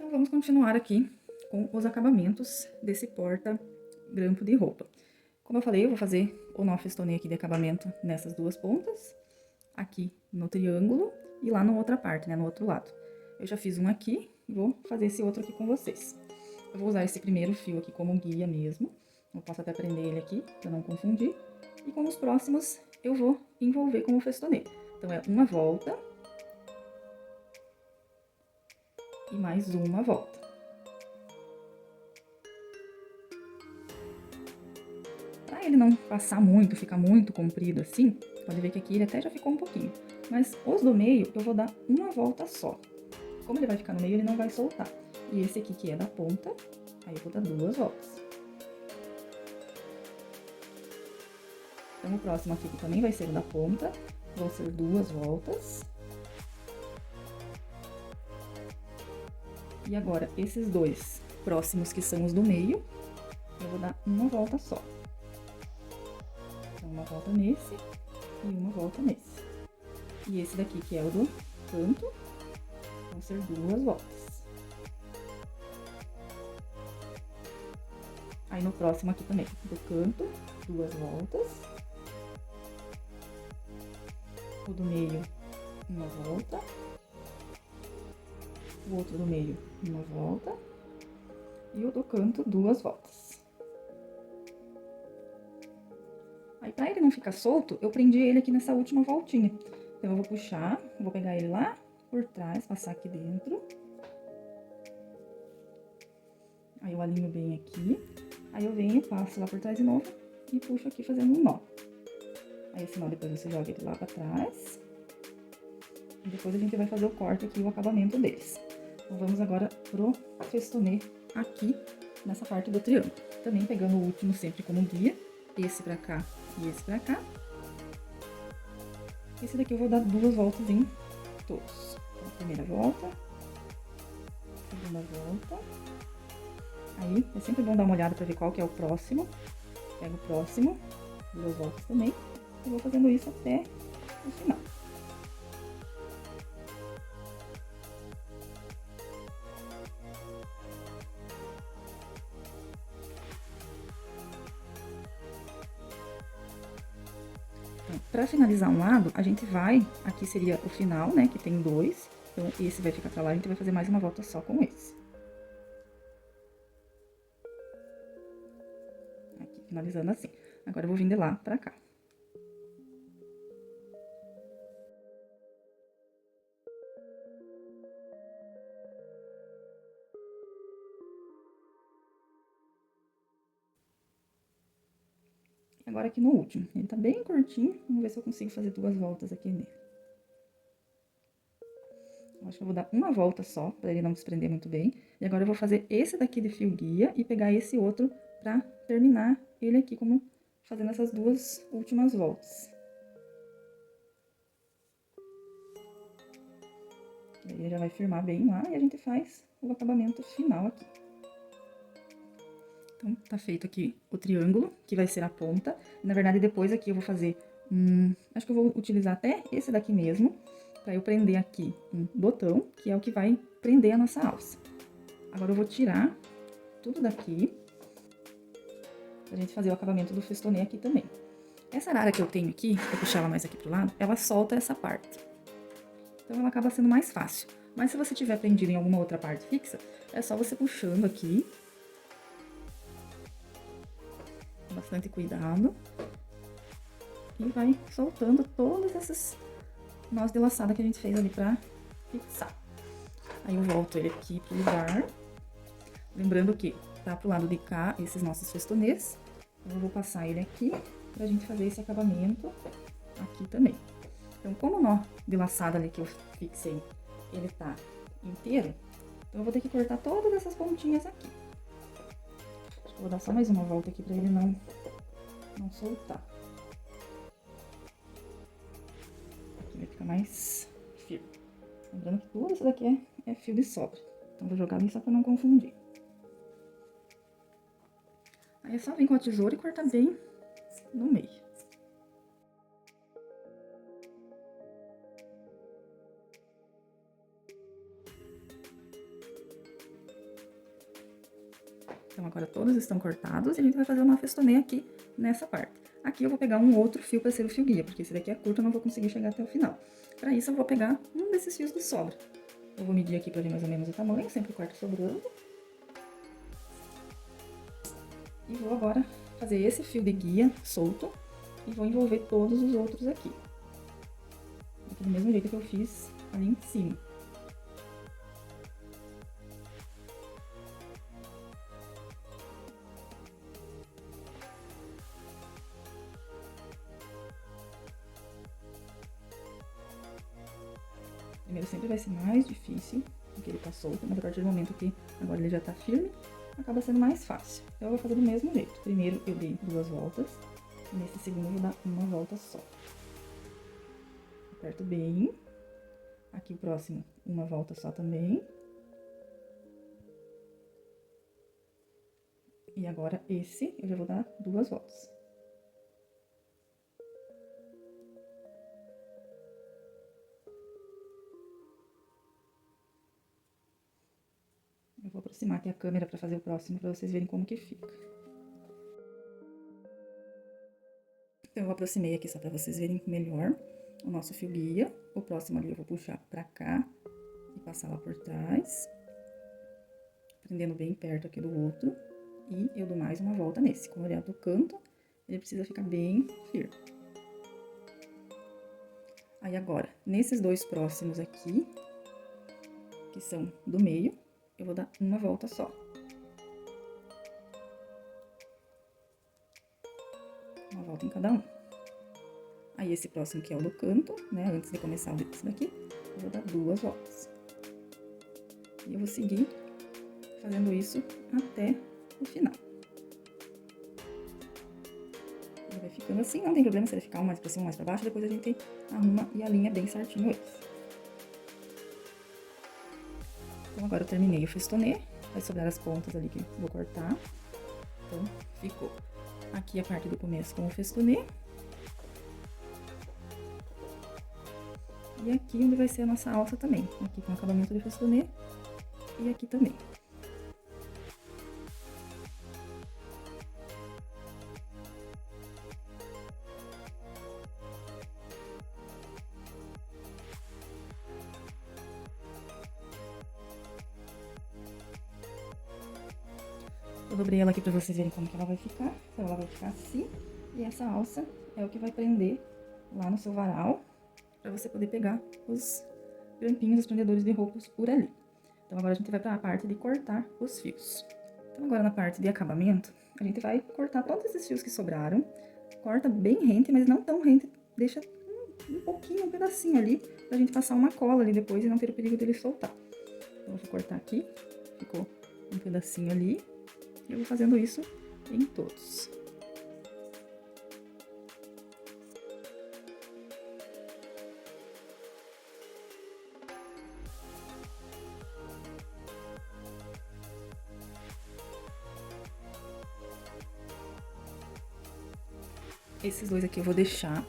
Então, vamos continuar aqui com os acabamentos desse porta-grampo de roupa. Como eu falei, eu vou fazer o nó festonê aqui de acabamento nessas duas pontas, aqui no triângulo e lá na outra parte, né, no outro lado. Eu já fiz um aqui e vou fazer esse outro aqui com vocês. Eu vou usar esse primeiro fio aqui como guia mesmo. Eu posso até prender ele aqui, pra não confundir. E com os próximos, eu vou envolver com o festonê. Então, é uma volta e mais uma volta. Pra ele não passar muito, ficar muito comprido assim, pode ver que aqui ele até já ficou um pouquinho. Mas os do meio, eu vou dar uma volta só. Como ele vai ficar no meio, ele não vai soltar. E esse aqui, que é da ponta, aí eu vou dar duas voltas. Então, o próximo aqui, que também vai ser o da ponta, vão ser duas voltas. E agora, esses dois próximos, que são os do meio, eu vou dar uma volta só. Então, uma volta nesse e uma volta nesse. E esse daqui, que é o do canto, vão ser duas voltas. Aí, no próximo aqui também, do canto, duas voltas. O do meio, uma volta. O outro do meio, uma volta. E o do canto, duas voltas. Aí, pra ele não ficar solto, eu prendi ele aqui nessa última voltinha. Então, eu vou puxar, vou pegar ele lá por trás, passar aqui dentro. Aí, eu alinho bem aqui. Aí, eu venho, passo lá por trás de novo e puxo aqui fazendo um nó. Aí, esse nó depois você joga ele lá pra trás. E depois a gente vai fazer o corte aqui, o acabamento deles. Então, vamos agora pro festonê aqui, nessa parte do triângulo. Também pegando o último sempre como guia, esse pra cá e esse pra cá. Esse daqui eu vou dar duas voltas em todos. Então, primeira volta, segunda volta. Aí, é sempre bom dar uma olhada pra ver qual que é o próximo. Pego o próximo, duas voltas também, e vou fazendo isso até o final. Para finalizar um lado, a gente vai, aqui seria o final, né, que tem dois. Então, esse vai ficar pra lá, a gente vai fazer mais uma volta só com esse. Aqui, finalizando assim. Agora, eu vou vir de lá pra cá. Agora, aqui no último. Ele tá bem curtinho, vamos ver se eu consigo fazer duas voltas aqui nele. Eu acho que eu vou dar uma volta só, pra ele não desprender muito bem. E agora, eu vou fazer esse daqui de fio guia e pegar esse outro pra terminar ele aqui, como fazendo essas duas últimas voltas. Aí, ele já vai firmar bem lá e a gente faz o acabamento final aqui. Então, tá feito aqui o triângulo, que vai ser a ponta. Na verdade, depois aqui eu vou fazer acho que eu vou utilizar até esse daqui mesmo, pra eu prender aqui um botão, que é o que vai prender a nossa alça. Agora, eu vou tirar tudo daqui, pra gente fazer o acabamento do festonê aqui também. Essa arara que eu tenho aqui, vou puxar ela mais aqui pro lado, ela solta essa parte. Então, ela acaba sendo mais fácil. Mas se você tiver prendido em alguma outra parte fixa, é só você puxando aqui. Com bastante cuidado. E vai soltando todos esses nós de laçada que a gente fez ali pra fixar. Aí, eu volto ele aqui pro lugar. Lembrando que tá pro lado de cá esses nossos festonês. Eu vou passar ele aqui pra gente fazer esse acabamento aqui também. Então, como o nó de laçada ali que eu fixei, ele tá inteiro, então eu vou ter que cortar todas essas pontinhas aqui. Acho que eu vou dar só mais uma volta aqui pra ele não soltar. Aqui vai ficar mais firme. Lembrando que tudo isso daqui é fio de sobra. Então, vou jogar ali só pra não confundir. Aí, é só vir com a tesoura e cortar bem no meio. Então, agora todos estão cortados e a gente vai fazer uma festonê aqui nessa parte. Aqui eu vou pegar um outro fio para ser o fio guia, porque esse daqui é curto, eu não vou conseguir chegar até o final. Para isso, eu vou pegar um desses fios que sobra. Eu vou medir aqui para ver mais ou menos o tamanho, sempre corto sobrando. E vou agora fazer esse fio de guia solto e vou envolver todos os outros aqui. Do mesmo jeito que eu fiz ali em cima. Primeiro sempre vai ser mais difícil, porque ele tá solto, mas a partir do momento que agora ele já tá firme, acaba sendo mais fácil. Então eu vou fazer do mesmo jeito. Primeiro eu dei 2 voltas, e nesse segundo eu vou dar uma volta só. Aperto bem. Aqui o próximo, uma volta só também. E agora esse eu já vou dar 2 voltas. Eu vou aproximar aqui a câmera para fazer o próximo, para vocês verem como que fica. Então, eu aproximei aqui só para vocês verem melhor o nosso fio guia. O próximo ali eu vou puxar para cá e passar lá por trás, prendendo bem perto aqui do outro. E eu dou mais uma volta nesse. Como ele é do canto, ele precisa ficar bem firme. Aí agora, nesses dois próximos aqui, que são do meio, eu vou dar uma volta só. Uma volta em cada um. Aí esse próximo que é o do canto, né, antes de começar esse daqui, eu vou dar 2 voltas. E eu vou seguir fazendo isso até o final. Ele vai ficando assim, não tem problema se ele ficar um mais pra cima, um mais pra baixo, depois a gente arruma e alinha bem certinho eles. Então, agora eu terminei o festonê, vai sobrar as pontas ali que eu vou cortar. Então, ficou aqui a parte do começo com o festonê. E aqui onde vai ser a nossa alça também, aqui com o acabamento de festonê e aqui também. Eu dobrei ela aqui pra vocês verem como que ela vai ficar. Então, ela vai ficar assim. E essa alça é o que vai prender lá no seu varal, pra você poder pegar os grampinhos, os prendedores de roupas por ali. Então, agora a gente vai pra parte de cortar os fios. Então, agora na parte de acabamento, a gente vai cortar todos esses fios que sobraram. Corta bem rente, mas não tão rente. Deixa um pouquinho, um pedacinho ali, pra gente passar uma cola ali depois e não ter o perigo dele soltar. Então, eu vou cortar aqui. Ficou um pedacinho ali. Eu vou fazendo isso em todos. Esses dois aqui eu vou deixar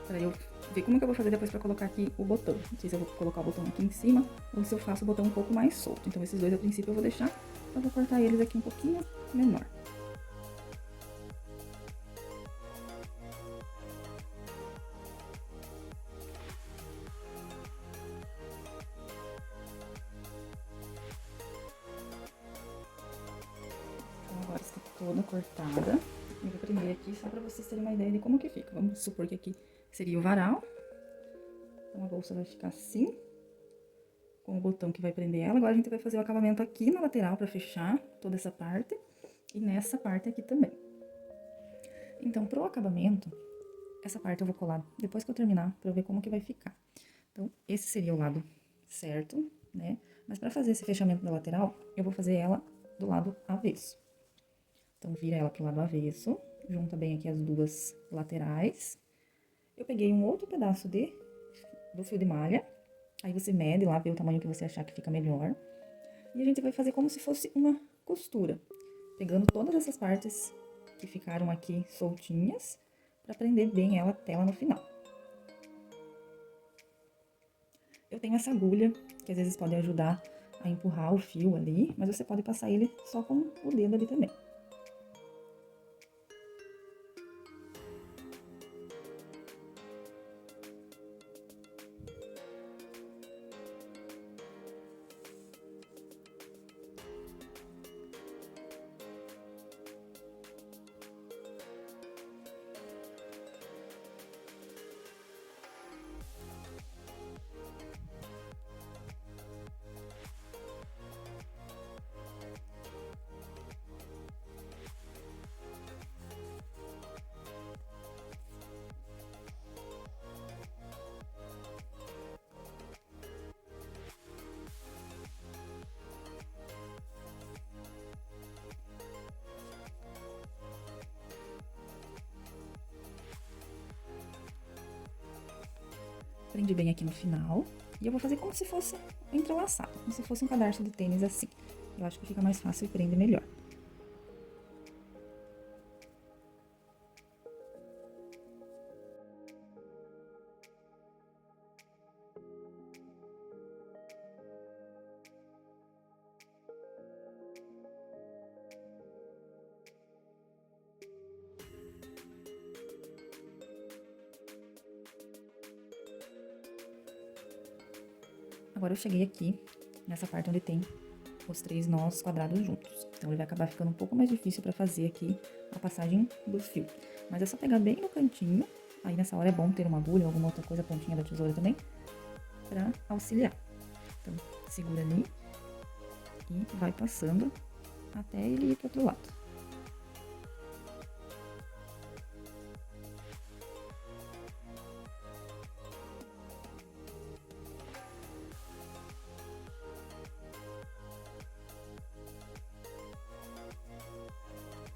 pra eu ver como que eu vou fazer depois pra colocar aqui o botão. Não sei se eu vou colocar o botão aqui em cima ou se eu faço o botão um pouco mais solto. Então, esses dois a princípio eu vou deixar, só vou cortar eles aqui um pouquinho menor. Então, agora está toda cortada. Eu vou prender aqui só pra vocês terem uma ideia de como que fica. Vamos supor que aqui seria o varal. Então, a bolsa vai ficar assim, com o botão que vai prender ela. Agora, a gente vai fazer o acabamento aqui na lateral pra fechar toda essa parte. E nessa parte aqui também. Então, pro acabamento, essa parte eu vou colar depois que eu terminar, pra eu ver como que vai ficar. Então, esse seria o lado certo, né? Mas pra fazer esse fechamento da lateral, eu vou fazer ela do lado avesso. Então, vira ela pro lado avesso, junta bem aqui as duas laterais. Eu peguei um outro pedaço do fio de malha, aí você mede lá, vê o tamanho que você achar que fica melhor. E a gente vai fazer como se fosse uma costura, pegando todas essas partes que ficaram aqui soltinhas, pra prender bem ela até lá no final. Eu tenho essa agulha, que às vezes pode ajudar a empurrar o fio ali, mas você pode passar ele só com o dedo ali também. Prendi bem aqui no final. E eu vou fazer como se fosse entrelaçado, como se fosse um cadarço de tênis assim. Eu acho que fica mais fácil e prende melhor. Agora eu cheguei aqui, nessa parte onde tem os 3 nós quadrados juntos. Então, ele vai acabar ficando um pouco mais difícil pra fazer aqui a passagem do fio. Mas é só pegar bem no cantinho. Aí, nessa hora, é bom ter uma agulha ou alguma outra coisa, a pontinha da tesoura também, pra auxiliar. Então, segura ali e vai passando até ele ir pro outro lado.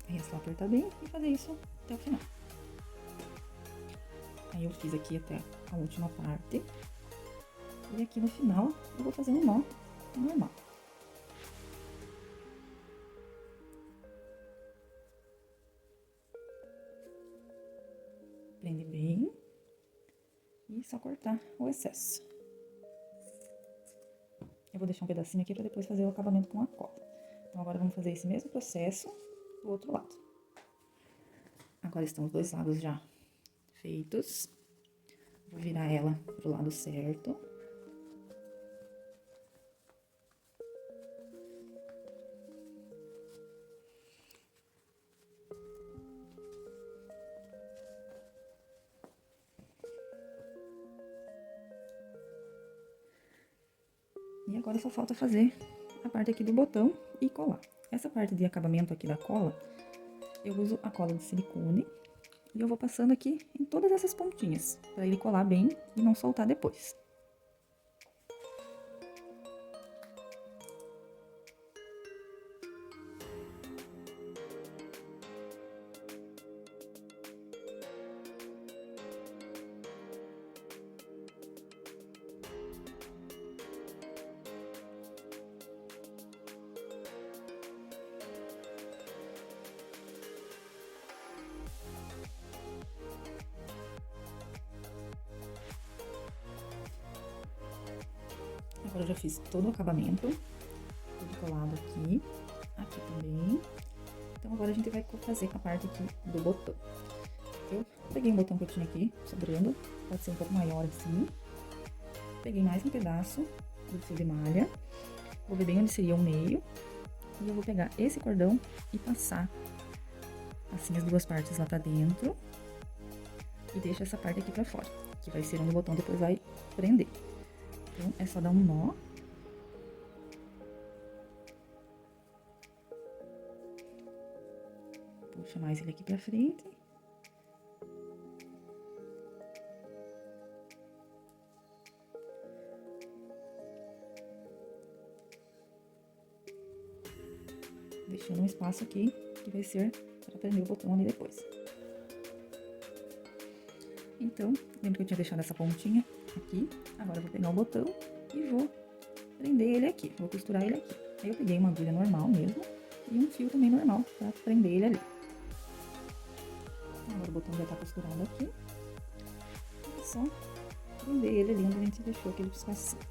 Aí é só apertar bem e fazer isso até o final. Aí eu fiz aqui até a última parte. E aqui no final eu vou fazer um nó normal. Prende bem. E só cortar o excesso. Eu vou deixar um pedacinho aqui para depois fazer o acabamento com a cola. Então agora vamos fazer esse mesmo processo do outro lado. Agora estão os dois lados já feitos. Vou virar ela pro lado certo. E agora só falta fazer a parte aqui do botão e colar. Essa parte de acabamento aqui da cola, eu uso a cola de silicone e eu vou passando aqui em todas essas pontinhas, para ele colar bem e não soltar depois. Agora eu já fiz todo o acabamento, tudo colado aqui, aqui também. Então agora a gente vai fazer a parte aqui do botão. Eu peguei um botão que eu tinha aqui, sobrando, pode ser um pouco maior assim. Peguei mais um pedaço do fio de malha, vou ver bem onde seria o meio. E eu vou pegar esse cordão e passar assim as duas partes lá pra dentro. E deixo essa parte aqui pra fora, que vai ser onde o botão depois vai prender. Então, é só dar um nó. Puxa mais ele aqui pra frente. Deixando um espaço aqui, que vai ser para prender o botão ali depois. Então, lembra que eu tinha deixado essa pontinha aqui? Agora eu vou pegar o botão e vou prender ele aqui, vou costurar ele aqui. Aí eu peguei uma agulha normal mesmo e um fio também normal para prender ele ali. Agora o botão já tá costurado aqui. É só prender ele ali onde a gente deixou aquele espacinho.